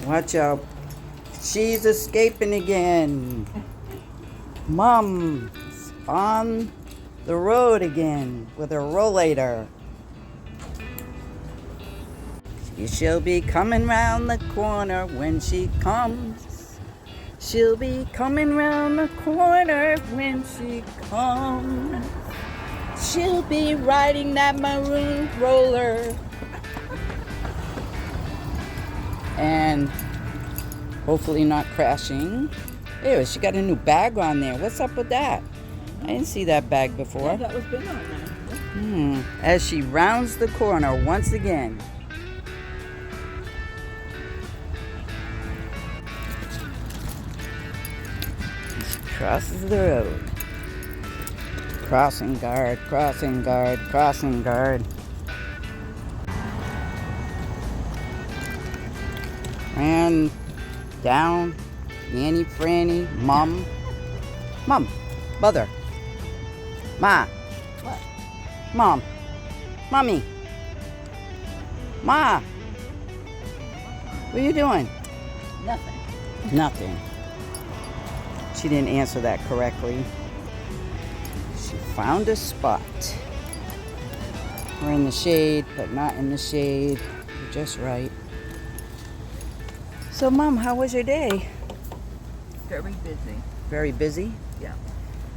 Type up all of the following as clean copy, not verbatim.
Watch out. She's escaping again. Mom's on the road again with her rollator. She'll be coming round the corner when she comes. She'll be coming round the corner when she comes. She'll be riding that maroon roller. And hopefully not crashing. Ew, she got a new bag on there. What's up with that? I didn't see that bag before. Yeah, that was been on there. As she rounds the corner once again. She crosses the road. Crossing guard, crossing guard, crossing guard. And down, Nanny, Frannie, Mom. Mom, Mother. Ma. What? Mom. Mommy. Ma. What are you doing? Nothing. Nothing. She didn't answer that correctly. She found a spot. We're in the shade, but not in the shade. You're just right. So, Mom, how was your day? Very busy. Very busy? Yeah.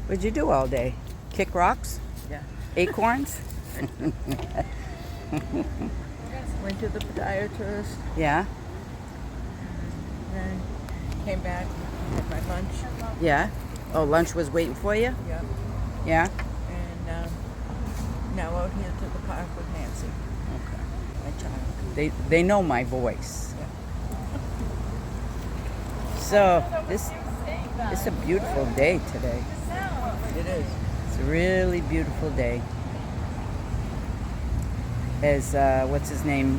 What'd you do all day? Kick rocks? Yeah. Acorns? Went to the podiatrist, Yeah? then came back, had my lunch. Yeah? Oh, lunch was waiting for you? Yeah. Yeah? And now out here to the park with Nancy, Okay. my child. They know my voice. Yeah. So, it's a beautiful day today. It is. It's a really beautiful day. As, what's his name?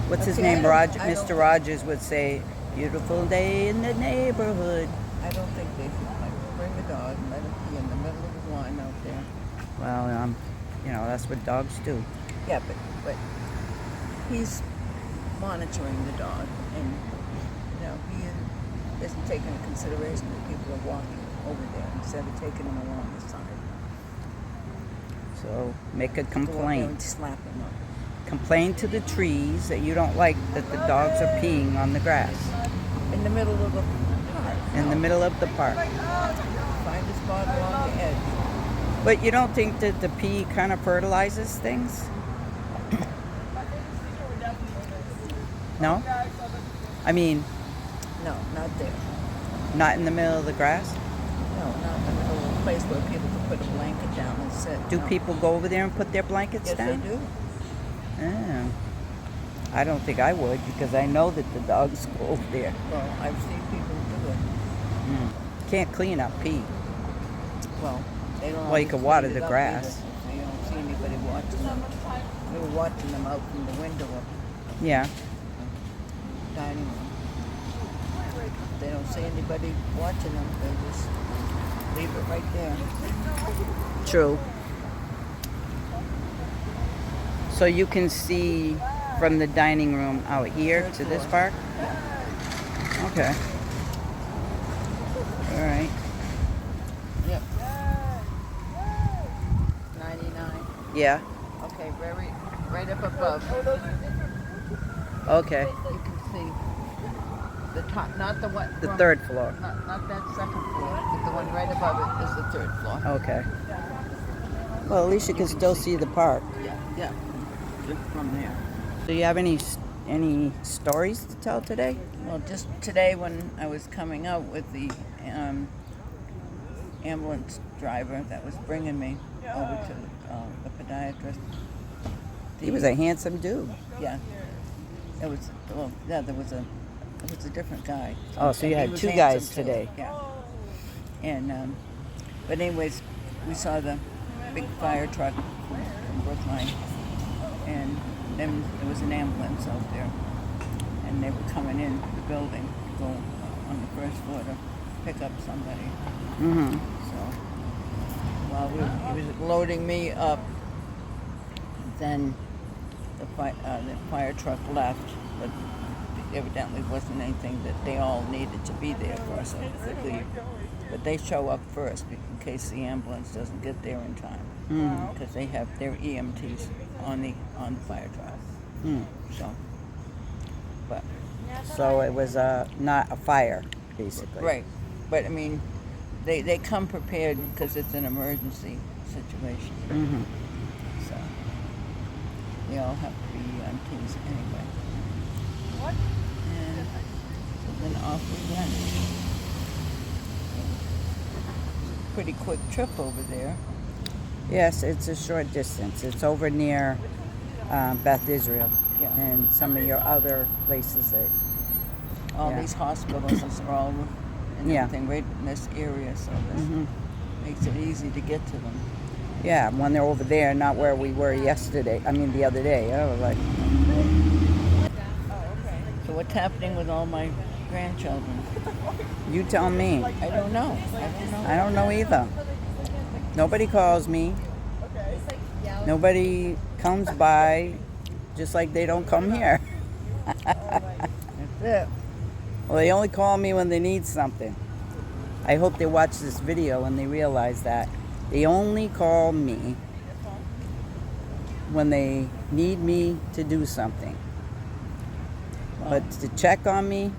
What's his name? Mr. Rogers would say, beautiful day in the neighborhood. I don't think they should bring the dog and let him be in the middle of the lawn out there. Well, that's what dogs do. Yeah, but he's monitoring the dog, and he isn't taking into consideration that people are walking over there instead of taking him along the side. So make a Go up there and complaint. slap him up. Complain to the trees that you don't like that the dogs are peeing on the grass In the middle of the park. in the middle of the park. Find a spot along the edge. But you don't think that the pee kind of fertilizes things? No? I mean, No, not there. not in the middle of the grass? No, not in the middle of a place where people can put a blanket down and sit. Do No. people go over there and put their blankets Yes, down? they do. Oh. I don't think I would because I know that the dogs go over there. Well, I've seen people do it. Can't clean up pee. Well, they don't. Well, you always can water clean it the up grass. either. You don't see anybody watching them. We were watching them out from the window of Yeah. the dining room. They don't see anybody watching them. They just leave it right there. True. So you can see from the dining room out here Third to this floor. park? Okay. All right. Yep. 99. Yeah. Okay, right up above. Okay. You can see the top, not the one. The third floor. Not that second floor, but the one right above it is the third floor. Okay. Well, at least you can still see the park. Yeah. Just from there. Do you have any stories to tell today? Well, just today when I was coming out with the ambulance driver that was bringing me over to the podiatrist. He was a handsome dude. Yeah. It was, there was a different guy. Oh, so you And he had was two handsome, guys too. today. Yeah. And, but anyways, we saw the big fire truck from Brookline. And then there was an ambulance out there. And they were coming in the building to go on the first floor to pick up somebody. Mm-hmm. So while he was loading me up, then the fire truck left but evidently wasn't anything that they all needed to be there for, so they leave. But they show up first in case the ambulance doesn't get there in time, because they have their EMTs on the fire truck. So, but So it was not a fire, basically. right, but I mean, they come prepared because it's an emergency situation. So they all have to be EMTs anyway. And so then off we went. Pretty quick trip over there. Yes, it's a short distance. It's over near Beth Israel Yeah. and some of your other places that. All Yeah. these hospitals are all and Yeah. everything right in this area, so this makes it easy to get to them. Yeah, when they're over there, not where we were yesterday. I mean, the other day. I was like, So what's happening with all my grandchildren? you tell me. I don't know. I don't know either. Nobody calls me. Nobody comes by, just like they don't come here. That's it. Well, they only call me when they need something. I hope they watch this video and they realize that. They only call me when they need me to do something. But to check on me,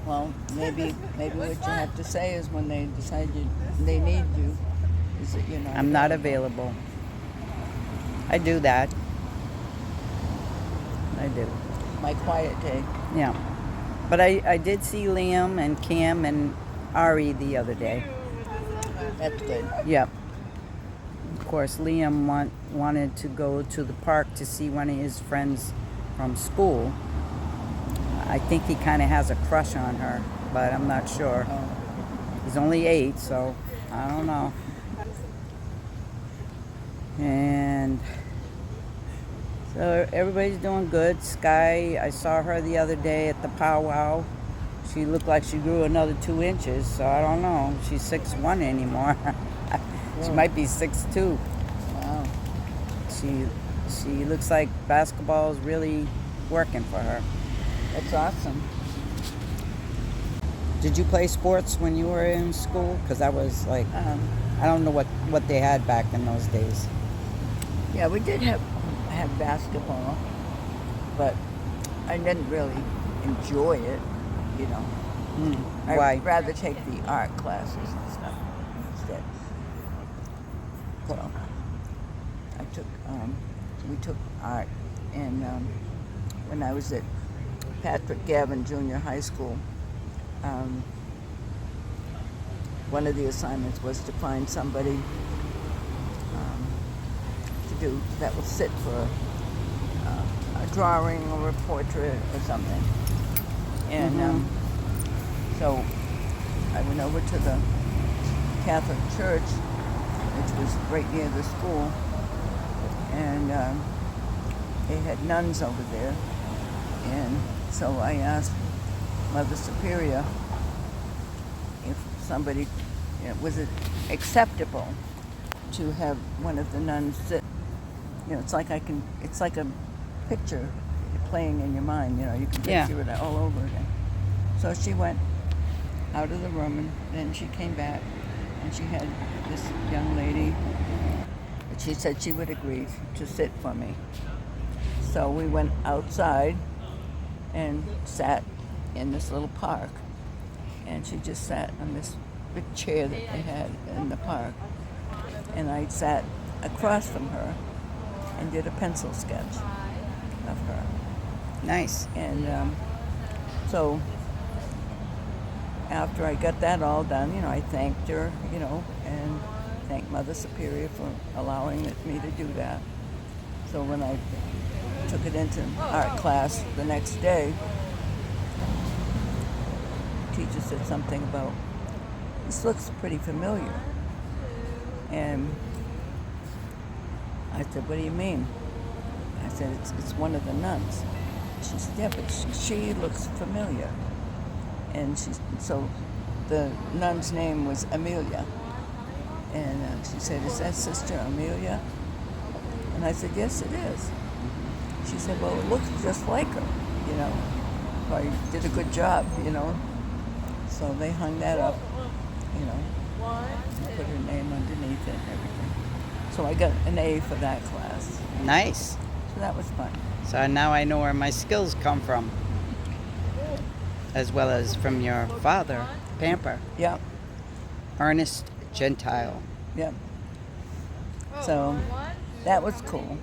Well, maybe what you have to say is when they decide they need you, is that you're not. I'm not available. I do that. I do. My quiet day. Yeah. But I did see Liam and Cam and Ari the other day. That's good. Yep. Of course, Liam wanted to go to the park to see one of his friends from school. I think he kind of has a crush on her, but I'm not sure. He's only 8, so I don't know. And so everybody's doing good. Sky, I saw her the other day at the powwow. She looked like she grew another 2 inches, so I don't know. She's 6'1" anymore. She might be 6'2". Wow. She looks like basketball is really working for her. That's awesome. Did you play sports when you were in school? Because I was like, I don't know what they had back in those days. Yeah, we did have basketball, but I didn't really enjoy it, you know. Why? I'd rather take the art classes and stuff instead. So we took art, and when I was at Patrick Gavin Junior High School, one of the assignments was to find somebody to do that will sit for a drawing or a portrait or something. And so I went over to the Catholic church, which was right near the school, and they had nuns over there. And so I asked Mother Superior if somebody, was it acceptable to have one of the nuns sit. It's like a picture playing in your mind. You can picture it all over again. So she went out of the room, and then she came back, and she had this young lady, but she said she would agree to sit for me. So we went outside and sat in this little park, and she just sat on this big chair that they had in the park, and I sat across from her and did a pencil sketch of her. Nice. And so after I got that all done, I thanked her, and thanked Mother Superior for allowing me to do that. So when I took it into art class the next day, the teacher said something about, this looks pretty familiar. And I said, what do you mean? I said, it's one of the nuns. She said, yeah, but she looks familiar. And so the nun's name was Amelia. And she said, is that Sister Amelia? And I said, yes, it is. She said, well, it looks just like her, you know. So I did a good job, you know. So they hung that up, you know, and put her name underneath it and everything. So I got an A for that class. Nice. So that was fun. So now I know where my skills come from, as well as from your father, Pamper, Yep, Ernest Gentile. yep. So that was cool.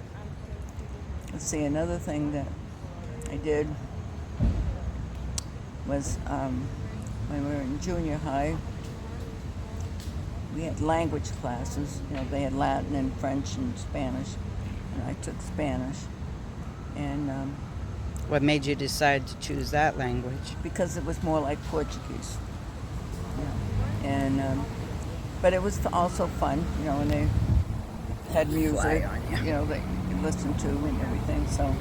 Let's see, another thing that I did was when we were in junior high, we had language classes. You know, they had Latin and French and Spanish, and I took Spanish. And What made you decide to choose that language? because it was more like Portuguese. Yeah. And but it was also fun, you know, and they had music, on you. you know, that you could listen to and everything. So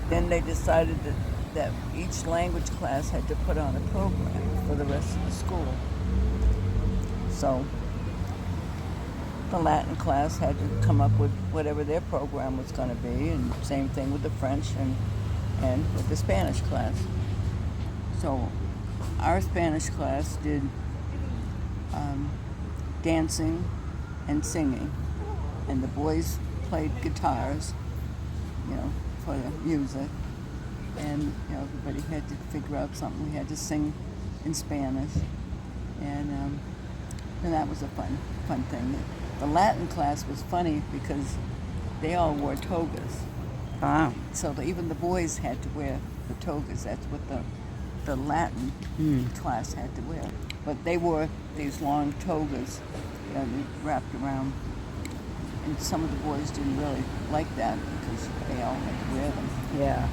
then they decided that each language class had to put on a program for the rest of the school. So the Latin class had to come up with whatever their program was going to be, and same thing with the French and with the Spanish class. So our Spanish class did dancing and singing, and the boys played guitars, you know, for the music, and you know, everybody had to figure out something. We had to sing in Spanish, and that was a fun thing. The Latin class was funny because they all wore togas. Wow. So even the boys had to wear the togas. That's what the Latin class had to wear. But they wore these long togas, you know, wrapped around. And some of the boys didn't really like that because they all had to wear them. Yeah.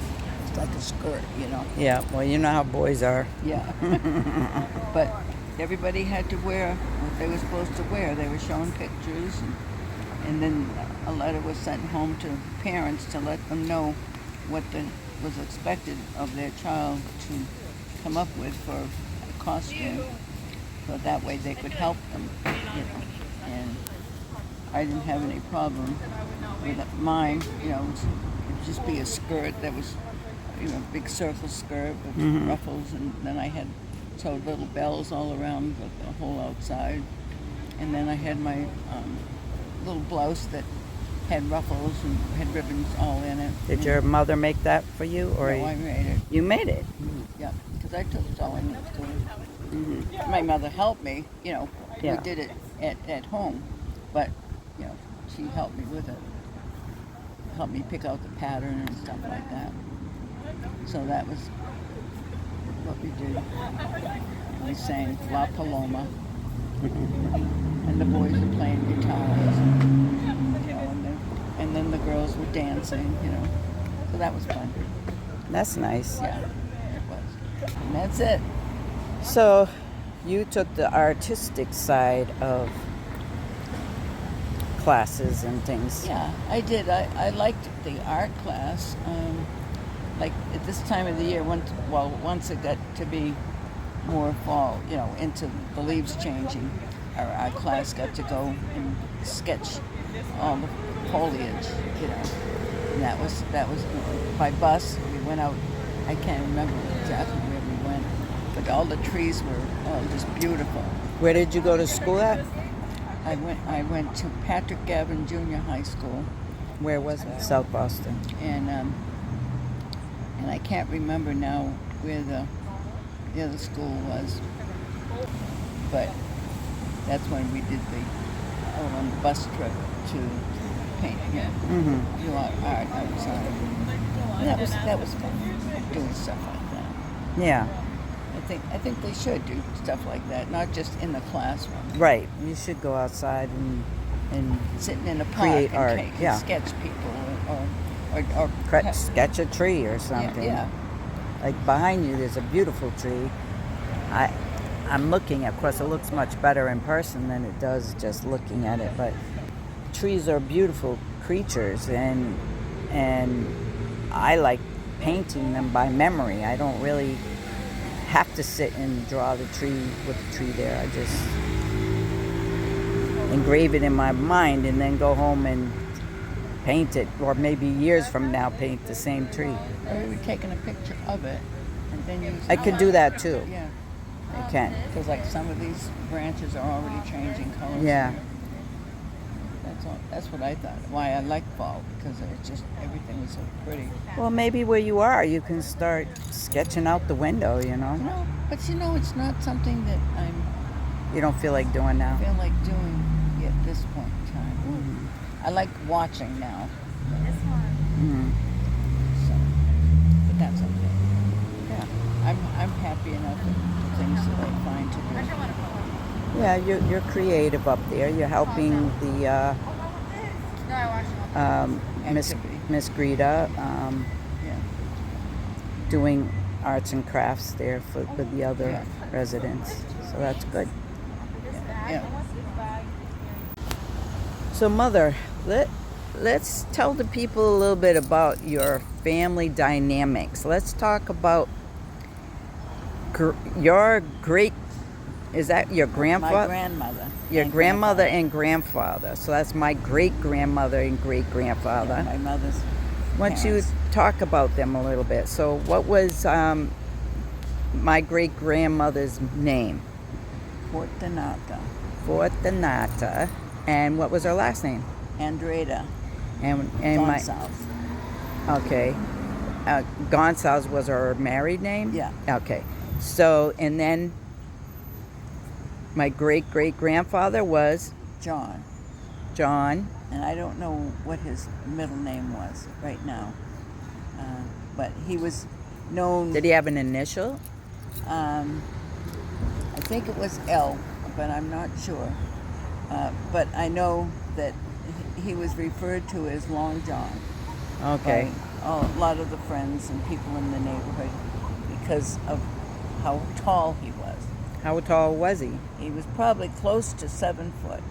It's like a skirt, you know. Yeah, well, you know how boys are. Yeah. But everybody had to wear what they were supposed to wear. They were shown pictures, and then a letter was sent home to parents to let them know what was expected of their child to come up with for a costume, so that way they could help them, you know. And I didn't have any problem with mine, you know. It'd just be a skirt that was, you know, a big circle skirt with ruffles, and then I had sewed little bells all around the whole outside, and then I had my little blouse that had ruffles and had ribbons all in it. Did your mother make that for you, or No, I made it. you made it? Yeah, because I took sewing at school. My mother helped me, you know. Yeah. We did it at home, but you know, she helped me with it. Helped me pick out the pattern and stuff like that. So that was what we did. We sang La Paloma, and the boys were playing guitars, you know, and then the girls were dancing, you know. So that was fun. That's nice. Yeah, it was. And that's it. So, you took the artistic side of classes and things. Yeah, I did. I liked the art class. Like at this time of the year, once it got to be more fall, you know, into the leaves changing, our class got to go and sketch all the foliage, you know. And that was by bus. We went out. I can't remember exactly where we went, but all the trees were just beautiful. Where did you go to school at? I went to Patrick Gavin Junior High School. Where was it? South Boston. And I can't remember now where the other school was, but that's when we did on the bus trip to paint, do art outside. And that was fun, doing stuff like that. Yeah. I think they should do stuff like that, not just in the classroom. Right. You should go outside and Sitting in a park create and art. paint, Yeah. sketch people or sketch a tree or something. Yeah. Like behind you, there's a beautiful tree. I'm looking. Of course, it looks much better in person than it does just looking at it. But trees are beautiful creatures, and I like painting them by memory. I don't really have to sit and draw the tree with the tree there. I just engrave it in my mind and then go home and paint it, or maybe years from now paint the same tree. Or we were taking a picture of it and then use I could do that too. Yeah. I can. Because like some of these branches are already changing colors. Yeah. That's what I thought. Why I like fall, because it's just everything was so pretty. Well, maybe where you are, you can start sketching out the window, you know? No, but it's not something that You don't feel like doing now? feel like doing at this point in time. Mm-hmm. I like watching now. Mm-hmm. So, but that's okay. Yeah, I'm happy enough with things that I find to do. Yeah, you're creative up there. You're helping the Miss Greta Yeah. doing arts and crafts there with the other Yeah. residents. So that's good. Yeah. So, Mother, let's tell the people a little bit about your family dynamics. Let's talk about your great. Is that your grandfather? My grandmother. Your and grandmother and grandfather. So that's my great grandmother and great grandfather. Yeah, my mother's. Why don't you parents. talk about them a little bit? So, what was my great grandmother's name? Fortunata. And what was her last name? Andreda. And Gonsalves. Okay. Gonsalves was her married name? Yeah. Okay. So, and then my great-great-grandfather was John. John. And I don't know what his middle name was right now. But he was known... Did he have an initial? I think it was L, but I'm not sure. But I know that he was referred to as Long John. Okay. By a lot of the friends and people in the neighborhood because of how tall he was. How tall was he? He was probably close to 7 foot.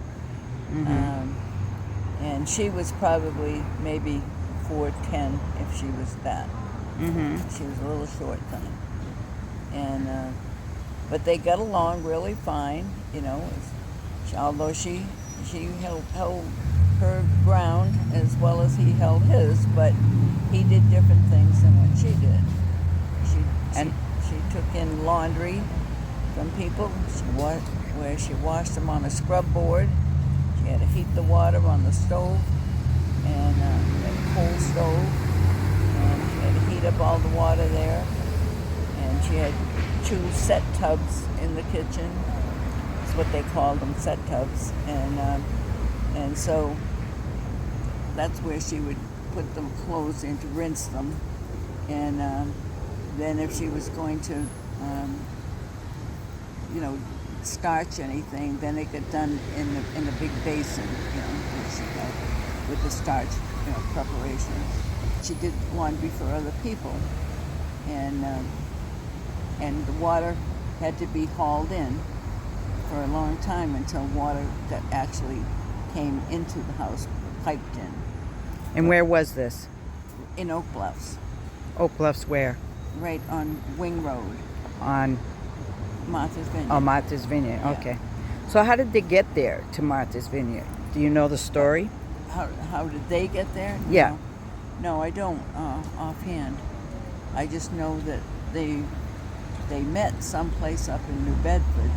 Mm-hmm. And she was probably maybe 4'10" if she was that. Mm-hmm. She was a little short then. And but they got along really fine, you know. Although she held her ground as well as he held his, but he did different things than what she did. She took in laundry from people. Where she washed them on a scrub board. She had to heat the water on the stove, and a coal stove, and she had to heat up all the water there. And she had 2 set tubs in the kitchen. That's what they called them, set tubs. And so that's where she would put the clothes in to rinse them. And then if she was going to, starch anything, then it got done in a big basin, that she had with the starch, preparation. She did laundry for other people, and the water had to be hauled in for a long time until water that actually came into the house piped in. And where was this? In Oak Bluffs, Oak Bluffs where? right on Wing Road, On Martha's Vineyard. Martha's Vineyard. Yeah. Okay. So how did they get there to Martha's Vineyard? Do you know the story? How did they get there? Yeah. No, I don't offhand. I just know that they met someplace up in New Bedford.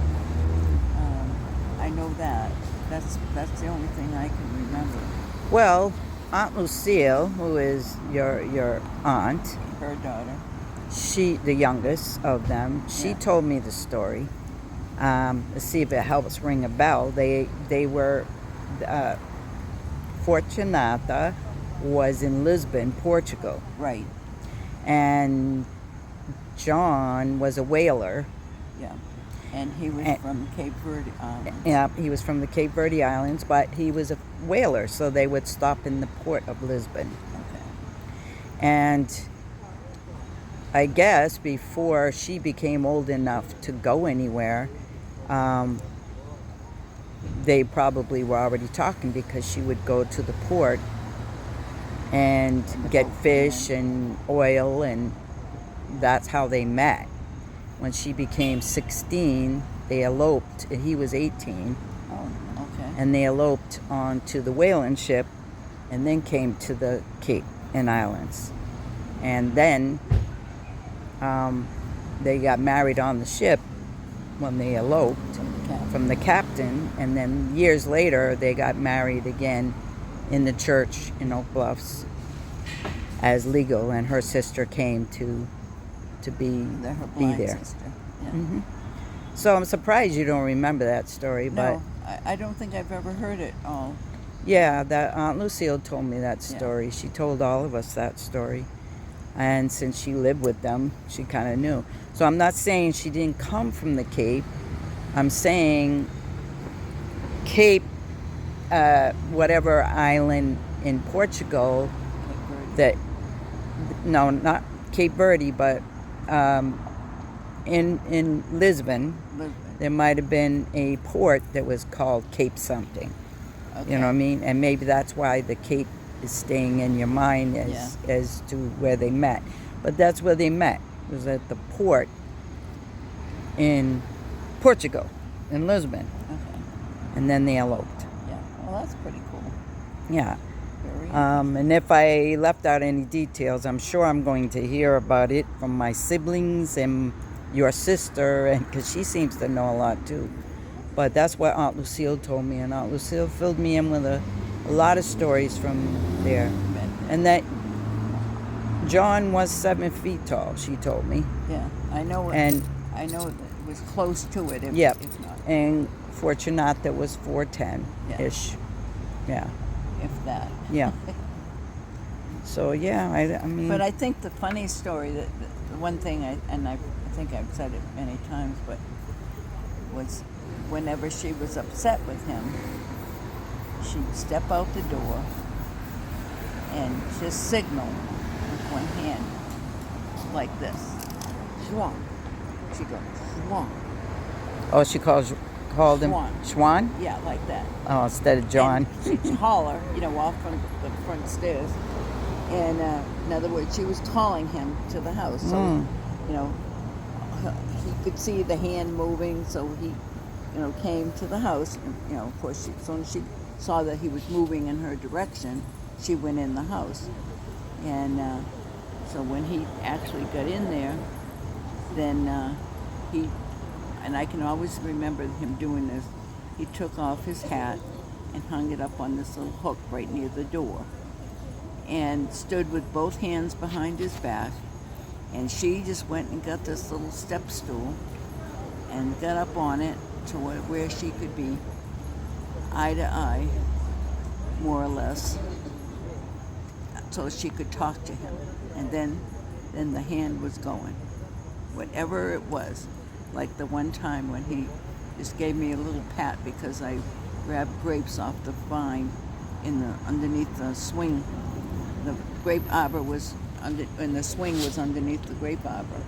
I know that. That's the only thing I can remember. Well, Aunt Lucille, who is your aunt, Her daughter. she, the youngest of them, she Yeah. told me the story. Let's see if it helps ring a bell. They were, Fortunata was in Lisbon, Portugal, Right. and John was a whaler. Yeah. And he was from Cape Verde Islands. Yeah, he was from the Cape Verde Islands, but he was a whaler, so they would stop in the port of Lisbon. Okay. And I guess before she became old enough to go anywhere, they probably were already talking, because she would go to the port and get fish and oil, and that's how they met. When she became 16, they eloped, and he was 18, Oh, okay. and they eloped onto the whaling ship, and then came to the Cape and Islands. And then they got married on the ship when they eloped from the captain, and then years later they got married again in the church in Oak Bluffs as legal, and her sister came to be Her blind there. sister. Yeah. Hmm. So I'm surprised you don't remember that story, but No, I don't think I've ever heard it all. yeah, that Aunt Lucille told me that Yeah. story. She told all of us that story. And since she lived with them, she kind of knew. So I'm not saying she didn't come from the Cape. I'm saying Cape, whatever island in Portugal, that, no, not Cape Verde, but in Lisbon, there might have been a port that was called Cape something. Okay. You know what I mean? And maybe that's why the Cape is staying in your mind as to where they met. But that's where they met. It was at the port in Portugal, in Lisbon. Okay. And then they eloped. Yeah. Well, that's pretty cool. Yeah. Very And if I left out any details, I'm sure I'm going to hear about it from my siblings and your sister, and because she seems to know a lot too. But that's what Aunt Lucille told me, and Aunt Lucille filled me in with a lot of stories from there. And that John was 7 feet tall, she told me. Yeah, I know. And I know it was close to it. If, yep. If not, And Fortunata was 4'10"-ish. Yeah. if that. Yeah. So yeah, I mean. But I think the funny story, that the one thing, I think I've said it many times, but was whenever she was upset with him, she'd step out the door and just signal with one hand, like this. Schwan. She goes, Schwan. Oh, she called him Schwan? Yeah, like that. Oh, instead of John. And she'd holler, off from the front stairs. And in other words, she was calling him to the house. So, he could see the hand moving, so he, came to the house. And, of course, as soon as she saw that he was moving in her direction, she went in the house. And so when he actually got in there, then and I can always remember him doing this, he took off his hat and hung it up on this little hook right near the door, and stood with both hands behind his back, and she just went and got this little step stool and got up on it to where she could be eye to eye, more or less, so she could talk to him. And then the hand was going, whatever it was. Like the one time when he just gave me a little pat because I grabbed grapes off the vine underneath the swing. The grape arbor was and the swing was underneath the grape arbor,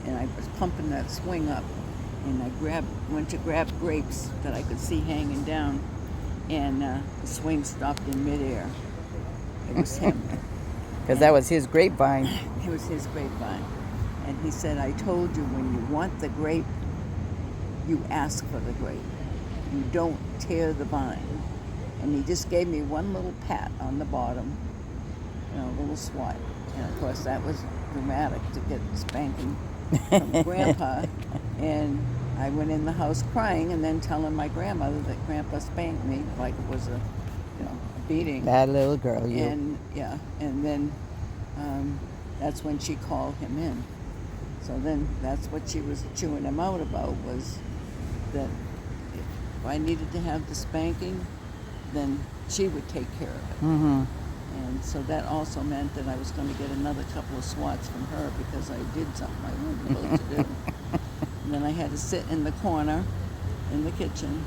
and I was pumping that swing up, and I went to grab grapes that I could see hanging down, and the swing stopped in midair. It was him. Because that was his grapevine. It was his grapevine. And he said, I told you, when you want the grape, you ask for the grape. You don't tear the vine. And he just gave me one little pat on the bottom, a little swipe. And of course, that was dramatic to get spanking from Grandpa. And I went in the house crying and then telling my grandmother that Grandpa spanked me like it was a beating. Bad little girl, you. And then that's when she called him in. So then that's what she was chewing him out about, was that if I needed to have the spanking, then she would take care of it. Mm-hmm. And so that also meant that I was going to get another couple of swats from her because I did something I wasn't supposed to do. And then I had to sit in the corner in the kitchen,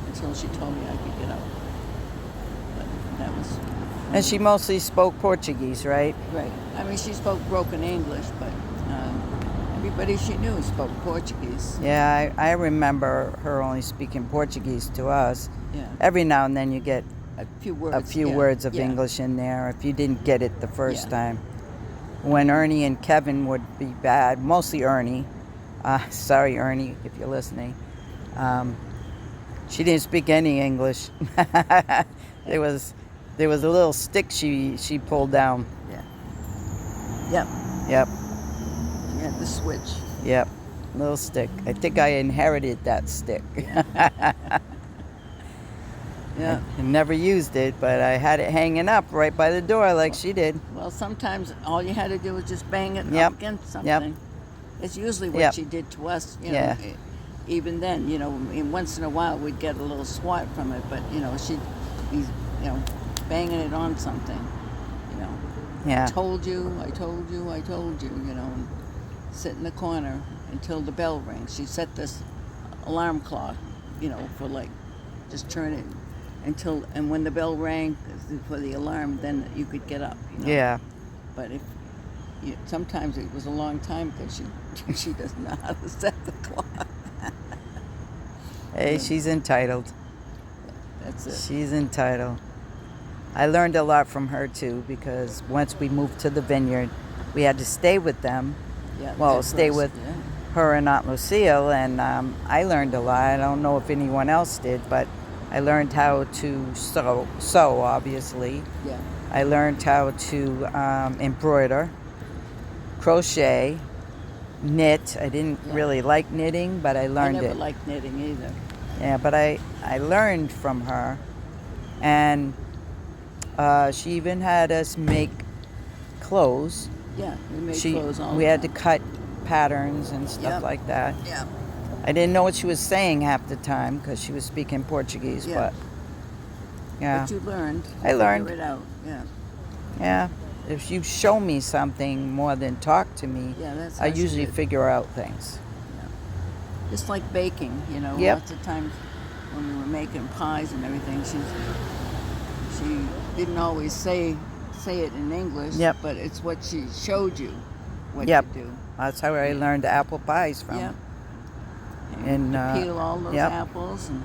until she told me I could get out. But that was... And she mostly spoke Portuguese, right? Right. I mean, she spoke broken English, but everybody she knew spoke Portuguese. Yeah, I remember her only speaking Portuguese to us. Yeah. Every now and then you get A few words. a few words of English in there if you didn't get it the first time. When Ernie and Kevin would be bad, mostly Ernie. Sorry, Ernie, if you're listening. She didn't speak any English. There was a little stick she pulled down. Yeah. Yep. Yep. She had the switch. Yep. Little stick. I think I inherited that stick. Yeah. I never used it, but I had it hanging up right by the door like she did. Well, sometimes all you had to do was just bang it Yep. up against something. Yep. It's usually what Yep. she did to us. You Yeah. know, even then, you know, once in a while we'd get a little swat from it, but you know, she'd be, you know, banging it on something. You know, Yeah. I told you, I told you, I told you. You know, and sit in the corner until the bell rings. She set this alarm clock, you know, for like just turn it until, and when the bell rang for the alarm, then you could get up. You know? Yeah. But if sometimes it was a long time because she doesn't know how to set the clock. Hey, she's entitled. That's it. She's entitled. I learned a lot from her too, because once we moved to the vineyard, we had to stay with them. Yeah. Well, at stay first, with yeah. her and Aunt Lucille, and I learned a lot. I don't know if anyone else did, but I learned how to sew obviously. Yeah. I learned how to embroider, crochet, knit. I didn't Yeah. really like knitting, but I learned I never it. liked knitting either. Yeah, but I learned from her, and she even had us make clothes. Yeah, we made clothes all We the had to time. cut patterns and stuff Yep. like that. Yeah. I didn't know what she was saying half the time because she was speaking Portuguese, Yeah. but yeah, But you learned. I learned. Figure it out. Yeah. yeah. If you show me something more than talk to me, Yeah, that's I how she usually did. figure out things. Just like baking, you know. Yep. Lots of times when we were making pies and everything, she didn't always say it in English. Yep. But it's what she showed you what Yep. to do. That's how I learned apple pies from. Yep. And, to peel all those yep. apples and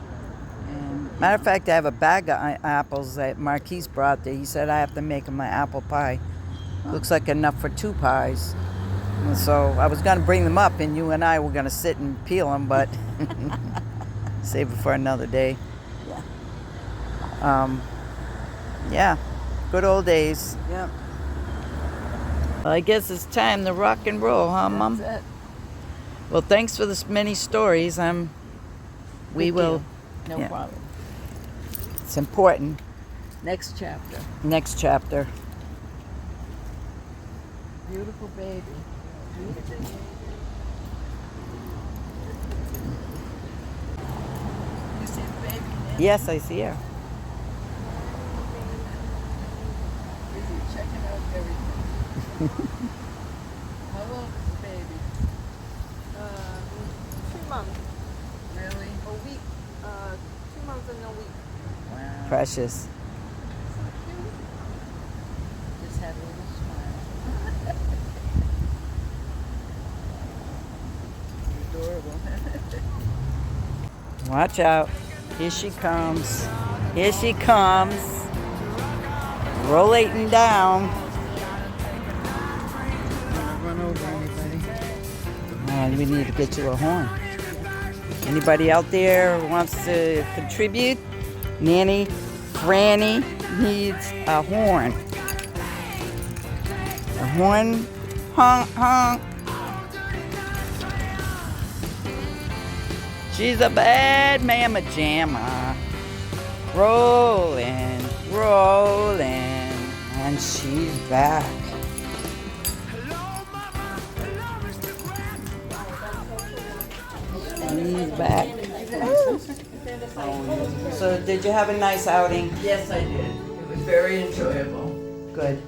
Matter of fact, I have a bag of apples that Marquise brought there. He said I have to make my apple pie. Looks like enough for 2 pies. And so I was going to bring them up, and you and I were going to sit and peel them, but save it for another day. yeah. Yeah, good old days. Yep. Well, I guess it's time to rock and roll, huh, Mom? That's it. Well, thanks for the many stories. We Big will. deal. No yeah. problem. It's important. Next chapter. Next chapter. Beautiful baby. Beautiful baby. You see the baby? Nanny? Yes, I see her. Busy checking out everything. How old is the baby? 3 months, Really? a week, 2 months and a week. Wow. Precious. So cute. Just had a little smile. Adorable. Watch out. Here she comes. Here she comes. Rolling down. Run over anybody. We need to get you a horn. Anybody out there who wants to contribute? Nanny Frannie needs a horn. A horn. Honk, honk. She's a bad mamma jamma. Rolling, rolling. And she's back. She's back. So, did you have a nice outing? Yes, I did. It was very enjoyable. Good.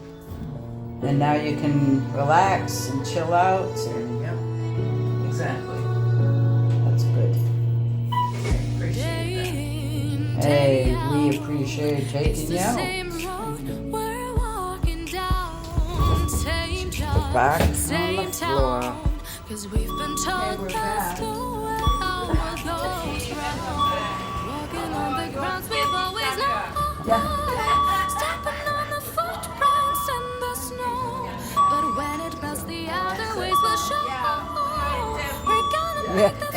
And now you can relax and chill out, and Yep. Exactly. that's good. I appreciate that. Hey, we appreciate taking you out. The back on the floor. Cause we've been told we're that's back. the way our goes round. Walking on the grounds we've always known. Stepping on the footprints in the snow. But when it melts, the other ways will show. We're gonna make the